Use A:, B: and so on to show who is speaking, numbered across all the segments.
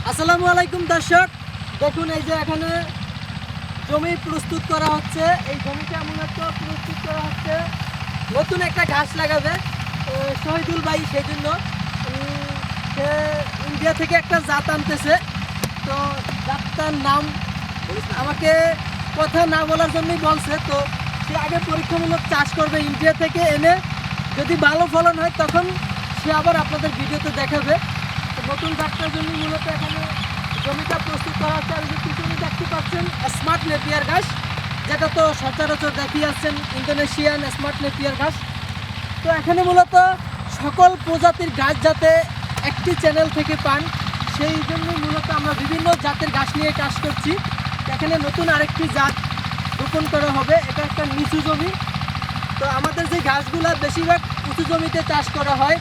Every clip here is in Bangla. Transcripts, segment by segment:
A: আসসালামু আলাইকুম দর্শক, দেখুন এই যে এখানে জমি প্রস্তুত করা হচ্ছে। এই জমিটা মূলত প্রস্তুত করা হচ্ছে নতুন একটা ঘাস লাগাবে শহীদুল ভাই। সেই জন্য সে ইন্ডিয়া থেকে একটা জাত আনতেছে। তো জাতটার নাম আমাকে কথা না বলার জন্যই বলছে। তো সে আগে পরীক্ষামূলক চাষ করবে ইন্ডিয়া থেকে এনে, যদি ভালো ফলন হয় তখন সে আবার আপনাদের ভিডিওতে দেখাবে। তো নতুন জাতটার জন্য মূলত এখানে জমিটা প্রস্তুত করা হচ্ছে। আর পিছনে দেখতে পাচ্ছেন স্মার্ট নেপিয়ার ঘাস, যেটা তো সচরাচর দেখি আসছেন ইন্দোনেশিয়ান স্মার্ট নেপিয়ার ঘাস। তো এখানে মূলত সকল প্রজাতির ঘাস যাতে একটি চ্যানেল থেকে পান, সেই জন্যই মূলত আমরা বিভিন্ন জাতের ঘাস নিয়ে কাজ করছি। এখানে নতুন আরেকটি জাত রোপণ করা হবে। এটা একটা নিচু জমি। তো আমাদের যে ঘাসগুলো বেশিরভাগ উঁচু জমিতে চাষ করা হয়,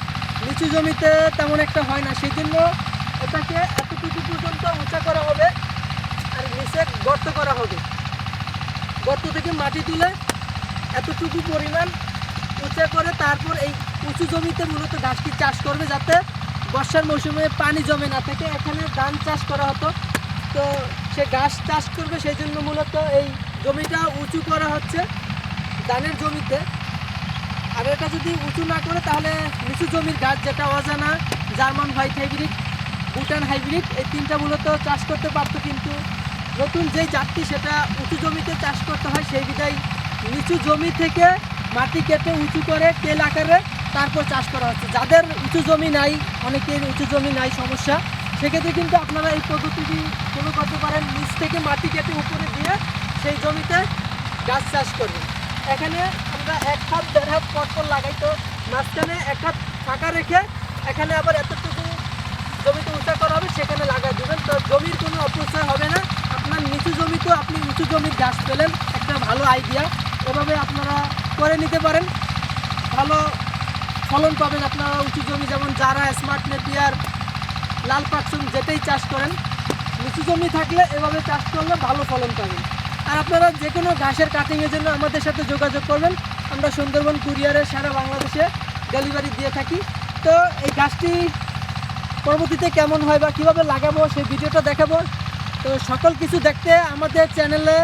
A: নিচু জমিতে তেমন একটা হয় না। সেই জন্য এটাকে এতটুকু পর্যন্ত উঁচা করা হবে আর নিচে গর্ত করা হবে। গর্ত থেকে মাটি তুলে এতটুকু পরিমাণ উঁচা করে তারপর এই উঁচু জমিতে মূলত ঘাসটি চাষ করবে, যাতে বর্ষার মৌসুমে পানি জমে না থাকে। এখানে ধান চাষ করা হতো, তো সে ঘাস চাষ করবে। সেই জন্য মূলত এই জমিটা উঁচু করা হচ্ছে ধানের জমিতে। আর এটা যদি উঁচু না করে তাহলে নিচু জমির ঘাস, যেটা অজানা, German white hybrid, Bhutan hybrid, এই তিনটা মূলত চাষ করতে পারতো। কিন্তু নতুন যেই জাতটি সেটা উঁচু জমিতে চাষ করতে হয়, সেই বিধায় নিচু জমি থেকে মাটি কেটে উঁচু করে তেল আকারে তারপর চাষ করা হচ্ছে। যাদের উঁচু জমি নাই, অনেকের উঁচু জমি নাই সমস্যা, সেক্ষেত্রে কিন্তু আপনারা এই পদ্ধতিটি ফলো করতে পারেন। নিচ থেকে মাটি কেটে উপরে দিয়ে সেই জমিতে গাছ চাষ করবেন। এখানে আমরা 1 হাত 1.5 হাত পরপর লাগাই, তো মাঝখানে 1 হাত ফাঁকা রেখে এখানে আবার এতটুকু জমিতে উঁচা করা হবে, সেখানে লাগাই দেবেন। তো জমির কোনো অপচয় হবে না। আপনার নিচু জমিতেও আপনি উঁচু জমির গাছ পেলেন, একটা ভালো আইডিয়া। এভাবে আপনারা করে নিতে পারেন, ভালো ফলন পাবেন আপনারা। উঁচু জমি যেমন যারা স্মার্ট নেপিয়ার, লাল পাকসুম যেটাই চাষ করেন, নিচু জমি থাকলে এভাবে চাষ করলে ভালো ফলন পাবেন। আর আপনারা যে কোনো ঘাসের কাটিংয়ের জন্য আমাদের সাথে যোগাযোগ করবেন। আমরা সুন্দরবন কুরিয়ারে সারা বাংলাদেশে ডেলিভারি দিয়ে থাকি। তো এই ঘাসটি পরবর্তীতে কেমন হয় বা কীভাবে লাগাবো সেই ভিডিওটা দেখাবো। তো সকল কিছু দেখতে আমাদের চ্যানেলে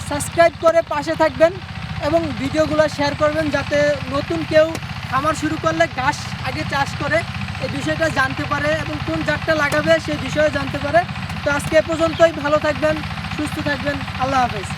A: সাবস্ক্রাইব করে পাশে থাকবেন এবং ভিডিওগুলো শেয়ার করবেন, যাতে নতুন কেউ খামার শুরু করলে ঘাস আগে চাষ করে এই বিষয়টা জানতে পারে এবং কোন জাতটা লাগাবে সেই বিষয়ে জানতে পারে। তো আজকে এ পর্যন্তই। ভালো থাকবেন, সুস্থ থাকবেন। আল্লাহ হাফেজ।